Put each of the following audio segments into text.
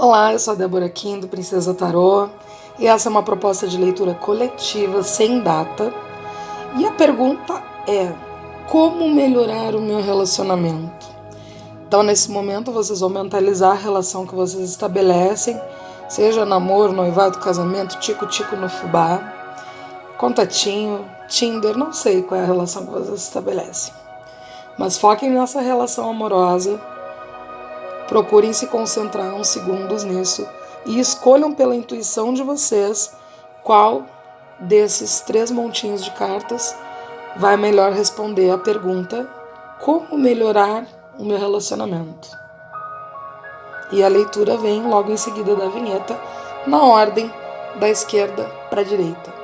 Olá, eu sou a Débora Kim, do Princesa Tarô, e essa é uma proposta de leitura coletiva sem data. E a pergunta é: como melhorar o meu relacionamento? Então, nesse momento, vocês vão mentalizar a relação que vocês estabelecem, seja namoro, noivado, casamento, tico-tico no fubá, contatinho, Tinder, não sei qual é a relação que vocês estabelecem. Mas foquem nessa relação amorosa. Procurem se concentrar uns segundos nisso e escolham pela intuição de vocês qual desses 3 montinhos de cartas vai melhor responder a pergunta: como melhorar o meu relacionamento? E a leitura vem logo em seguida da vinheta, na ordem da esquerda para a direita.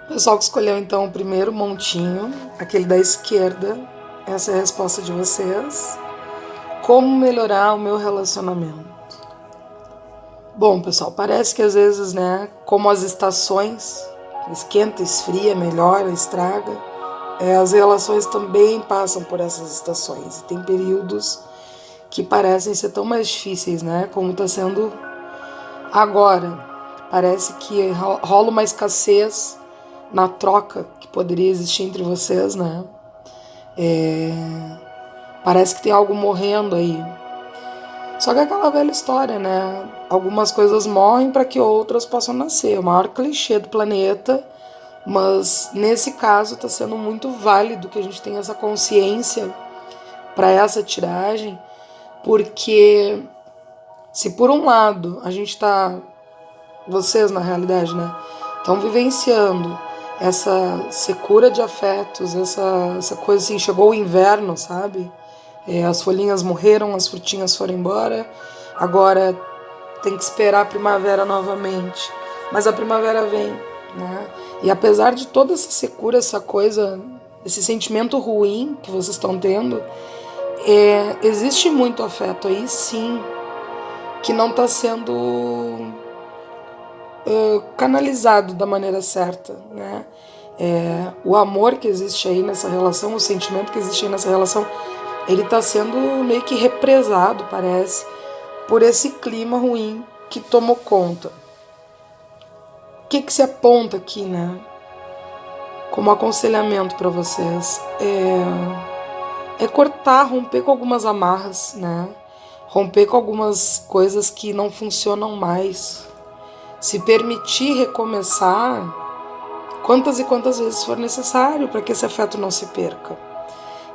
O pessoal que escolheu então o primeiro montinho, aquele da esquerda, essa é a resposta de vocês. Como melhorar o meu relacionamento? Bom, pessoal, parece que às vezes, né, como as estações, esquenta, esfria, melhora, estraga, as relações também passam por essas estações. E tem períodos que parecem ser tão mais difíceis, né, como está sendo agora. Parece que rola uma escassez na troca que poderia existir entre vocês, né? Parece que tem algo morrendo aí. Só que é aquela velha história, né? Algumas coisas morrem para que outras possam nascer. É o maior clichê do planeta, mas nesse caso está sendo muito válido que a gente tenha essa consciência para essa tiragem, porque se por um lado a gente está, vocês na realidade, né, estão vivenciando essa secura de afetos, essa coisa assim, chegou o inverno, sabe? As folhinhas morreram, as frutinhas foram embora, agora tem que esperar a primavera novamente. Mas a primavera vem, né? E apesar de toda essa secura, essa coisa, esse sentimento ruim que vocês estão tendo, existe muito afeto aí, sim, que não está sendo canalizado da maneira certa, né? O amor que existe aí nessa relação, o sentimento que existe aí nessa relação, ele está sendo meio que represado, parece, por esse clima ruim que tomou conta. O que se aponta aqui, né? Como aconselhamento para vocês é cortar, romper com algumas amarras, né? Romper com algumas coisas que não funcionam mais. Se permitir recomeçar quantas e quantas vezes for necessário para que esse afeto não se perca.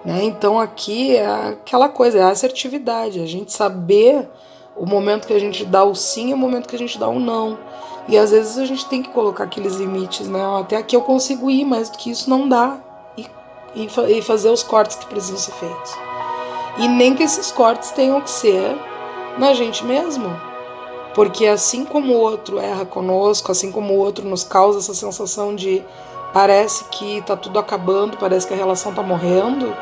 Né? Então aqui é aquela coisa, é a assertividade, a gente saber o momento que a gente dá o sim e o momento que a gente dá o não. E às vezes a gente tem que colocar aqueles limites, né? Até aqui eu consigo ir, mais do que isso não dá. E fazer os cortes que precisam ser feitos. E nem que esses cortes tenham que ser na gente mesmo. Porque assim como o outro erra conosco, assim como o outro nos causa essa sensação de parece que tá tudo acabando, parece que a relação tá morrendo,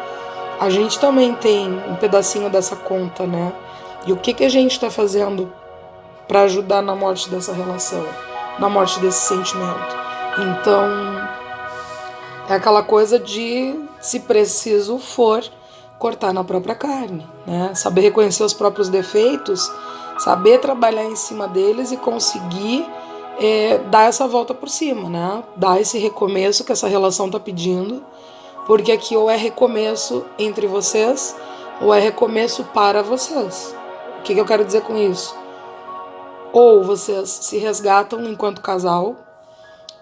a gente também tem um pedacinho dessa conta, né? E o que a gente tá fazendo para ajudar na morte dessa relação, na morte desse sentimento? Então, é aquela coisa de, se preciso for, cortar na própria carne, né? Saber reconhecer os próprios defeitos, saber trabalhar em cima deles e conseguir dar essa volta por cima, né? Dar esse recomeço que essa relação tá pedindo, porque aqui ou é recomeço entre vocês, ou é recomeço para vocês. O que eu quero dizer com isso? Ou vocês se resgatam enquanto casal,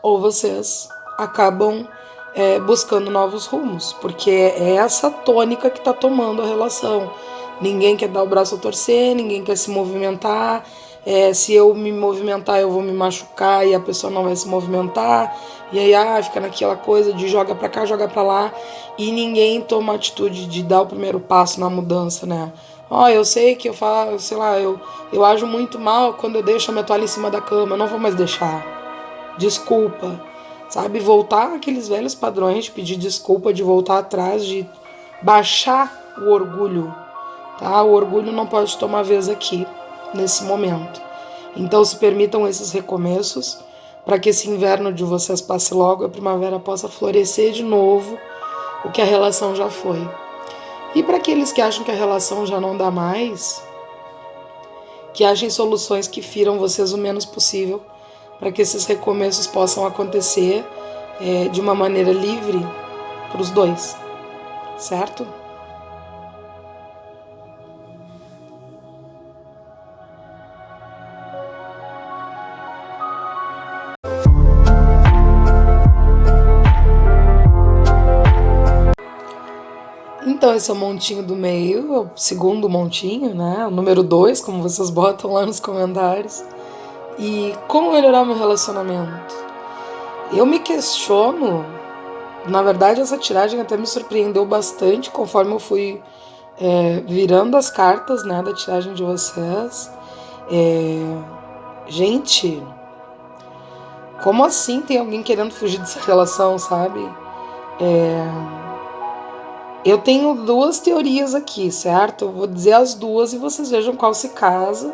ou vocês acabam buscando novos rumos, porque é essa tônica que está tomando a relação. Ninguém quer dar o braço a torcer, ninguém quer se movimentar, se eu me movimentar eu vou me machucar e a pessoa não vai se movimentar, e aí fica naquela coisa de joga pra cá, joga pra lá, e ninguém toma a atitude de dar o primeiro passo na mudança, né? Eu sei que eu faço, sei lá, eu ajo muito mal quando eu deixo a minha toalha em cima da cama, eu não vou mais deixar. Desculpa, sabe? Voltar àqueles velhos padrões de pedir desculpa, de voltar atrás, de baixar o orgulho, tá? O orgulho não pode tomar vez aqui, nesse momento. Então se permitam esses recomeços para que esse inverno de vocês passe logo, a primavera possa florescer de novo o que a relação já foi. E para aqueles que acham que a relação já não dá mais, que achem soluções que firam vocês o menos possível, para que esses recomeços possam acontecer de uma maneira livre para os dois, certo? Então esse é o montinho do meio, é o segundo montinho, né? O número 2, como vocês botam lá nos comentários. E como melhorar meu relacionamento? Eu me questiono, na verdade essa tiragem até me surpreendeu bastante conforme eu fui virando as cartas, né, da tiragem de vocês. Gente, como assim tem alguém querendo fugir dessa relação, sabe? Eu tenho duas teorias aqui, certo? Eu vou dizer as duas e vocês vejam qual se casa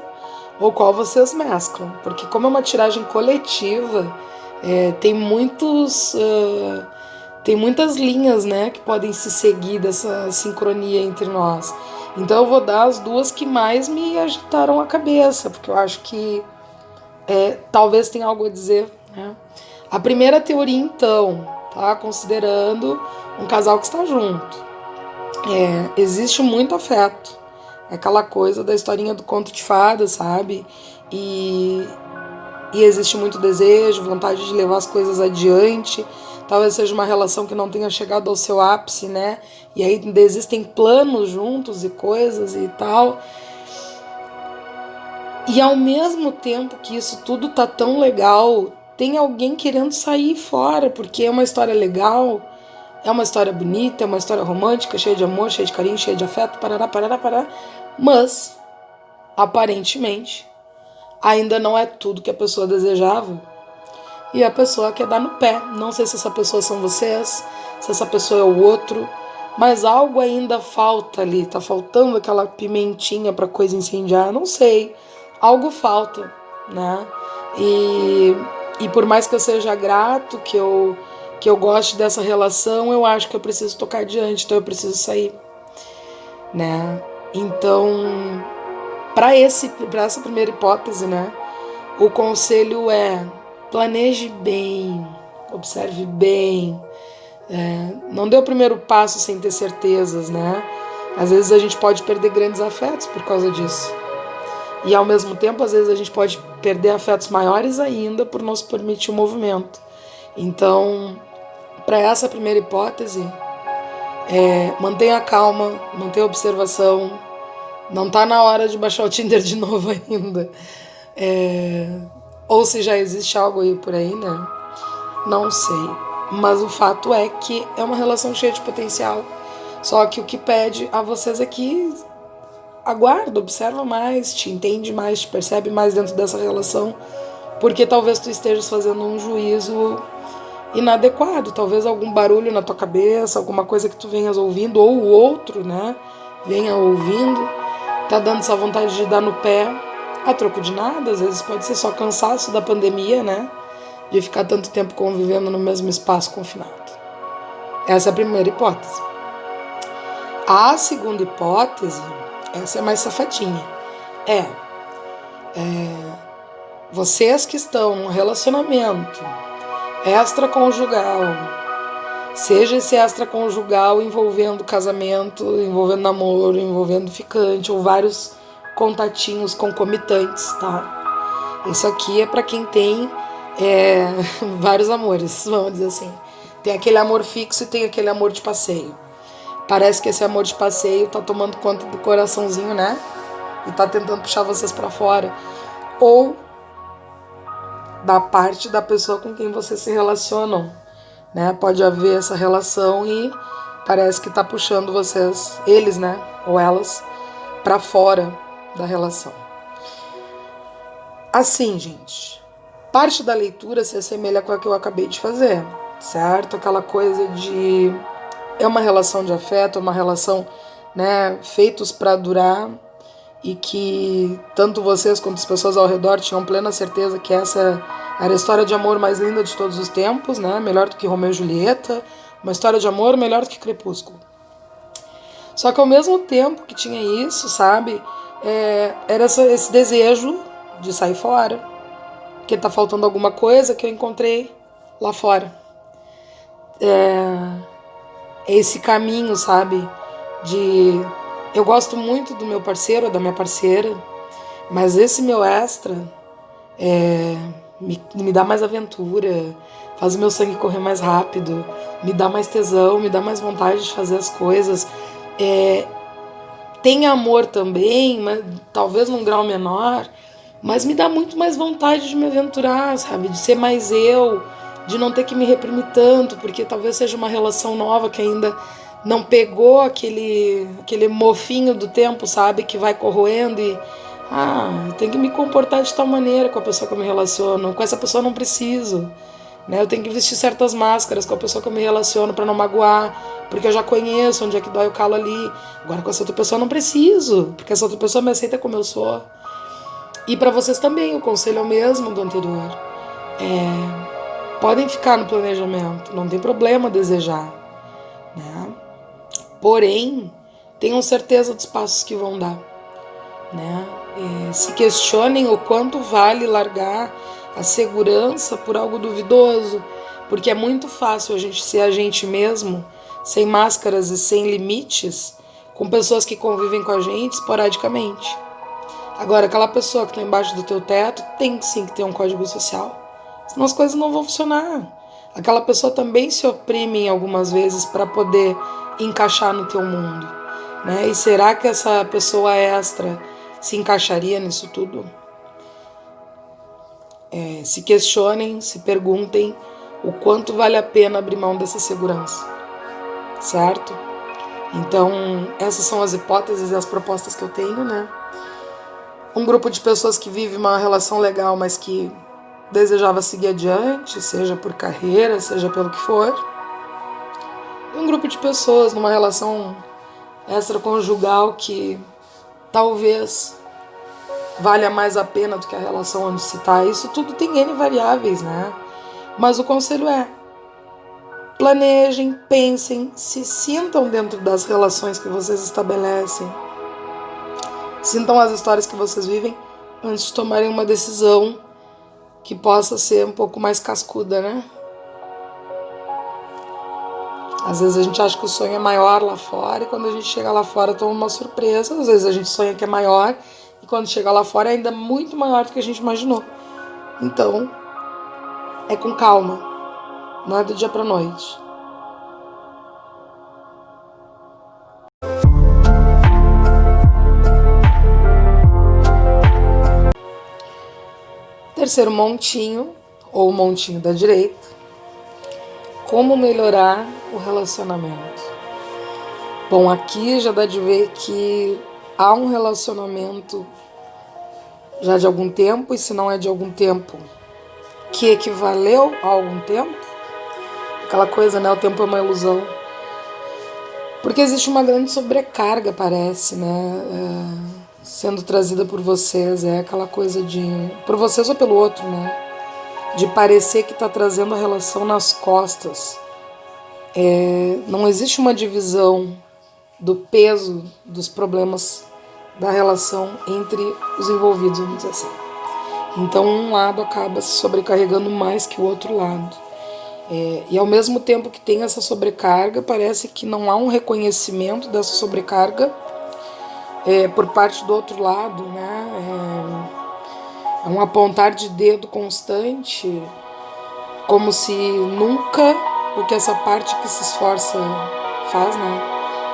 ou qual vocês mesclam. Porque como é uma tiragem coletiva, tem muitas linhas, né, que podem se seguir dessa sincronia entre nós. Então eu vou dar as duas que mais me agitaram a cabeça, porque eu acho que talvez tenha algo a dizer, né? A primeira teoria, então, tá? Considerando um casal que está junto. Existe muito afeto. É aquela coisa da historinha do conto de fadas, sabe? E existe muito desejo, vontade de levar as coisas adiante. Talvez seja uma relação que não tenha chegado ao seu ápice, né? E aí ainda existem planos juntos e coisas e tal. E ao mesmo tempo que isso tudo tá tão legal, tem alguém querendo sair fora, porque é uma história legal, é uma história bonita, é uma história romântica, cheia de amor, cheia de carinho, cheia de afeto, parará, parará, parará. Mas, aparentemente, ainda não é tudo que a pessoa desejava. E a pessoa quer dar no pé. Não sei se essa pessoa são vocês, se essa pessoa é o outro, mas algo ainda falta ali. Tá faltando aquela pimentinha pra coisa incendiar, não sei. Algo falta, né? E por mais que eu seja grato, que eu goste dessa relação, eu acho que eu preciso tocar adiante, então eu preciso sair, né? Então, para essa primeira hipótese, né? O conselho é: planeje bem, observe bem, não dê o primeiro passo sem ter certezas, né? Às vezes a gente pode perder grandes afetos por causa disso. E ao mesmo tempo, às vezes a gente pode perder afetos maiores ainda por não se permitir o movimento. Então, para essa primeira hipótese, mantenha a calma, mantenha a observação. Não tá na hora de baixar o Tinder de novo ainda. Ou se já existe algo aí por aí, né? Não sei. Mas o fato é que é uma relação cheia de potencial. Só que o que pede a vocês é que aguarda, observa mais, te entende mais, te percebe mais dentro dessa relação, porque talvez tu estejas fazendo um juízo inadequado, talvez algum barulho na tua cabeça, alguma coisa que tu venhas ouvindo, ou o outro, né, venha ouvindo, tá dando essa vontade de dar no pé a troco de nada. Às vezes pode ser só cansaço da pandemia, né, de ficar tanto tempo convivendo no mesmo espaço confinado. Essa é a primeira hipótese. A segunda hipótese, essa é mais safadinha. Vocês que estão num relacionamento extraconjugal, seja esse extraconjugal envolvendo casamento, envolvendo namoro, envolvendo ficante, ou vários contatinhos concomitantes, tá? Isso aqui é para quem tem vários amores, vamos dizer assim. Tem aquele amor fixo e tem aquele amor de passeio. Parece que esse amor de passeio tá tomando conta do coraçãozinho, né? E tá tentando puxar vocês pra fora. ou da parte da pessoa com quem vocês se relacionam, né? Pode haver essa relação e parece que tá puxando vocês, eles, né, ou elas, para fora da relação. Assim, gente, parte da leitura se assemelha com a que eu acabei de fazer, certo? Aquela coisa de é uma relação de afeto, é uma relação, né, feitos para durar e que tanto vocês quanto as pessoas ao redor tinham plena certeza que essa era a história de amor mais linda de todos os tempos, né? Melhor do que Romeu e Julieta, uma história de amor melhor do que Crepúsculo. Só que ao mesmo tempo que tinha isso, sabe, era esse desejo de sair fora, que tá faltando alguma coisa que eu encontrei lá fora. É esse caminho, sabe, de eu gosto muito do meu parceiro ou da minha parceira, mas esse meu extra me dá mais aventura, faz o meu sangue correr mais rápido, me dá mais tesão, me dá mais vontade de fazer as coisas. Tem amor também, mas talvez num grau menor, mas me dá muito mais vontade de me aventurar, sabe? De ser mais eu, de não ter que me reprimir tanto, porque talvez seja uma relação nova que ainda não pegou aquele mofinho do tempo, sabe? Que vai corroendo e eu tenho que me comportar de tal maneira com a pessoa que eu me relaciono, com essa pessoa eu não preciso. Né? Eu tenho que vestir certas máscaras com a pessoa que eu me relaciono para não magoar, porque eu já conheço onde é que dói o calo ali. Agora com essa outra pessoa eu não preciso, porque essa outra pessoa me aceita como eu sou. E para vocês também, o conselho é o mesmo do anterior. Podem ficar no planejamento, não tem problema desejar, né? Porém, tenham certeza dos passos que vão dar, né? Se questionem o quanto vale largar a segurança por algo duvidoso, porque é muito fácil a gente ser a gente mesmo, sem máscaras e sem limites, com pessoas que convivem com a gente esporadicamente. Agora, aquela pessoa que está embaixo do teu teto tem sim que ter um código social, senão as coisas não vão funcionar. Aquela pessoa também se oprime algumas vezes para poder encaixar no teu mundo, né? E será que essa pessoa extra se encaixaria nisso tudo? Se questionem, se perguntem o quanto vale a pena abrir mão dessa segurança, certo? Então, essas são as hipóteses e as propostas que eu tenho, né? Um grupo de pessoas que vive uma relação legal, mas que desejava seguir adiante, seja por carreira, seja pelo que for. E um grupo de pessoas numa relação extraconjugal que talvez valha mais a pena do que a relação onde se está. Isso tudo tem N variáveis, né? Mas o conselho é: planejem, pensem, se sintam dentro das relações que vocês estabelecem. Sintam as histórias que vocês vivem antes de tomarem uma decisão que possa ser um pouco mais cascuda, né? Às vezes a gente acha que o sonho é maior lá fora e quando a gente chega lá fora toma uma surpresa. Às vezes a gente sonha que é maior e quando chega lá fora é ainda muito maior do que a gente imaginou. Então, é com calma, não é do dia pra noite. Terceiro montinho, ou montinho da direita: como melhorar o relacionamento. Bom, aqui já dá de ver que há um relacionamento já de algum tempo, e se não é de algum tempo, que equivaleu a algum tempo. Aquela coisa, né? O tempo é uma ilusão. Porque existe uma grande sobrecarga, parece, né? Sendo trazida por vocês. É aquela coisa de... por vocês ou pelo outro, né? De parecer que está trazendo a relação nas costas. Não existe uma divisão do peso dos problemas da relação entre os envolvidos, vamos dizer assim. Então um lado acaba se sobrecarregando mais que o outro lado. E ao mesmo tempo que tem essa sobrecarga, parece que não há um reconhecimento dessa sobrecarga por parte do outro lado, né? É um apontar de dedo constante, como se nunca o que essa parte que se esforça faz, né,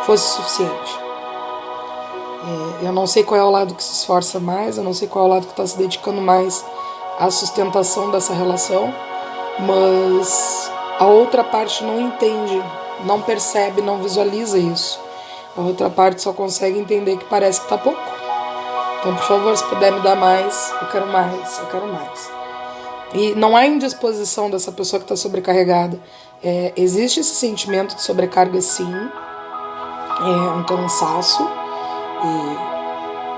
fosse suficiente. Eu não sei qual é o lado que se esforça mais, eu não sei qual é o lado que está se dedicando mais à sustentação dessa relação, mas a outra parte não entende, não percebe, não visualiza isso. A outra parte só consegue entender que parece que está pouco. Então, por favor, se puder me dar mais, eu quero mais, eu quero mais. E não há indisposição dessa pessoa que está sobrecarregada. Existe esse sentimento de sobrecarga, sim, um cansaço,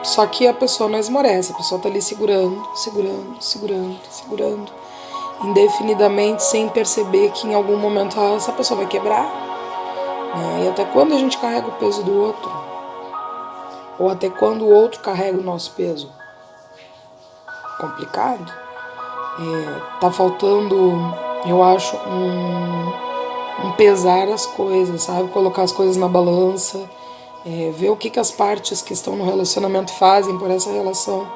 só que a pessoa não esmorece, a pessoa está ali segurando, indefinidamente, sem perceber que em algum momento essa pessoa vai quebrar. E até quando a gente carrega o peso do outro? Ou até quando o outro carrega o nosso peso? Complicado. Tá faltando, eu acho, um pesar as coisas, sabe? Colocar as coisas na balança, ver o que as partes que estão no relacionamento fazem por essa relação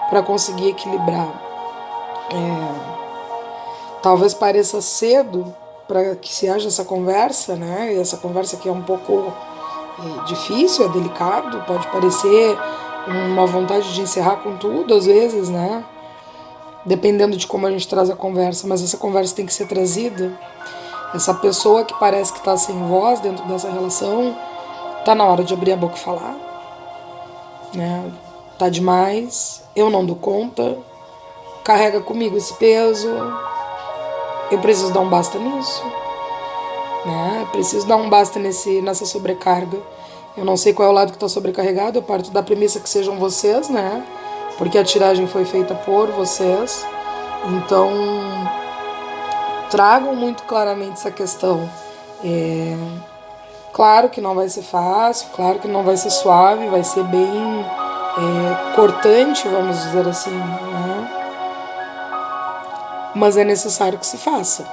para conseguir equilibrar. Talvez pareça cedo para que se haja essa conversa, né? E essa conversa que é um pouco difícil, é delicado, pode parecer uma vontade de encerrar com tudo, às vezes, né? Dependendo de como a gente traz a conversa, mas essa conversa tem que ser trazida. Essa pessoa que parece que está sem voz dentro dessa relação, tá na hora de abrir a boca e falar, né? Tá demais, eu não dou conta, carrega comigo esse peso, eu preciso dar um basta nisso, né? Preciso dar um basta nessa sobrecarga. Eu não sei qual é o lado que está sobrecarregado, eu parto da premissa que sejam vocês, né? Porque a tiragem foi feita por vocês. Então, tragam muito claramente essa questão. Claro que não vai ser fácil, claro que não vai ser suave, vai ser bem cortante, vamos dizer assim, né? Mas é necessário que se faça.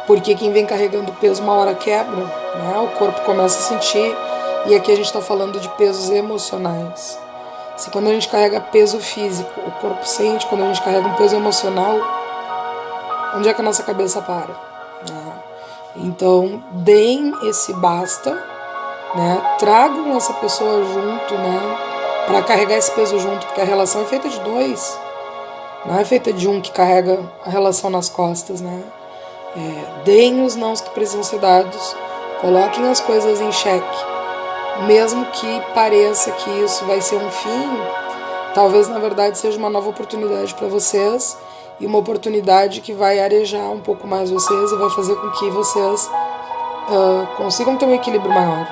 Porque quem vem carregando peso uma hora quebra, né? O corpo começa a sentir, e aqui a gente está falando de pesos emocionais. Se quando a gente carrega peso físico, o corpo sente, quando a gente carrega um peso emocional, onde é que a nossa cabeça para? Então, deem esse basta, né? Tragam essa pessoa junto, né? Para carregar esse peso junto, porque a relação é feita de dois, não é feita de um que carrega a relação nas costas, né? Deem os nãos que precisam ser dados, coloquem as coisas em xeque, mesmo que pareça que isso vai ser um fim, talvez na verdade seja uma nova oportunidade para vocês, e uma oportunidade que vai arejar um pouco mais vocês e vai fazer com que vocês consigam ter um equilíbrio maior.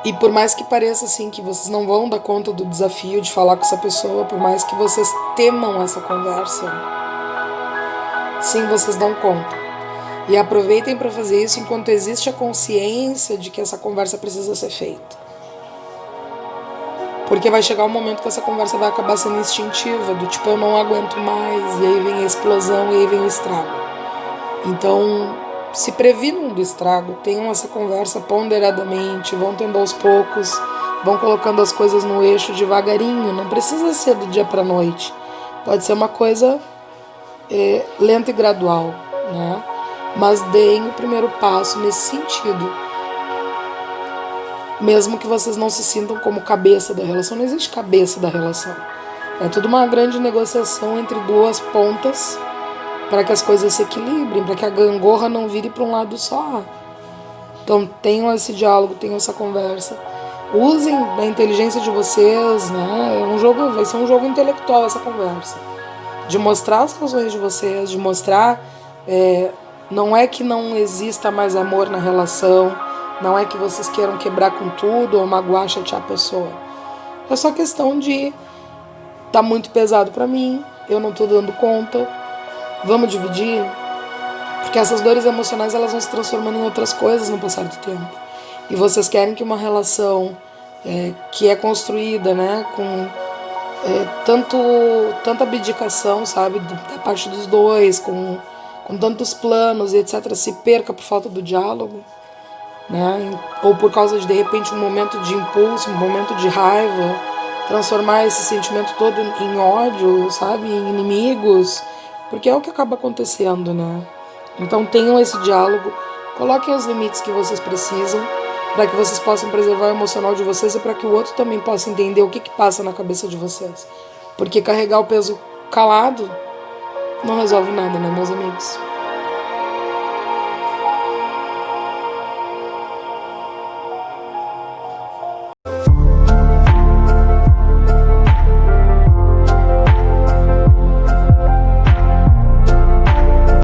E por mais que pareça assim que vocês não vão dar conta do desafio de falar com essa pessoa, por mais que vocês temam essa conversa, sim, vocês dão conta. E aproveitem para fazer isso enquanto existe a consciência de que essa conversa precisa ser feita. Porque vai chegar um momento que essa conversa vai acabar sendo instintiva, do tipo, eu não aguento mais, e aí vem a explosão, e aí vem o estrago. Então, se previnam do estrago, tenham essa conversa ponderadamente, vão tendo aos poucos, vão colocando as coisas no eixo devagarinho, não precisa ser do dia para a noite. Pode ser uma coisa lenta e gradual, né? Mas deem o primeiro passo nesse sentido. Mesmo que vocês não se sintam como cabeça da relação, não existe cabeça da relação. É tudo uma grande negociação entre duas pontas para que as coisas se equilibrem, para que a gangorra não vire para um lado só. Então tenham esse diálogo, tenham essa conversa. Usem a inteligência de vocês, né? Vai ser um jogo intelectual essa conversa. De mostrar as razões de vocês, de mostrar... não é que não exista mais amor na relação, não é que vocês queiram quebrar com tudo ou magoar, chatear a pessoa. É só questão de tá muito pesado pra mim, eu não tô dando conta, vamos dividir? Porque essas dores emocionais elas vão se transformando em outras coisas no passar do tempo. E vocês querem que uma relação que é construída, né, com tanta abdicação, sabe, da parte dos dois, com tantos planos e etc., se perca por falta do diálogo, né? Ou por causa de repente um momento de impulso, um momento de raiva, transformar esse sentimento todo em ódio, sabe, em inimigos, porque é o que acaba acontecendo, né? Então tenham esse diálogo, coloquem os limites que vocês precisam, para que vocês possam preservar o emocional de vocês e para que o outro também possa entender o que passa na cabeça de vocês. Porque carregar o peso calado não resolve nada, né, meus amigos?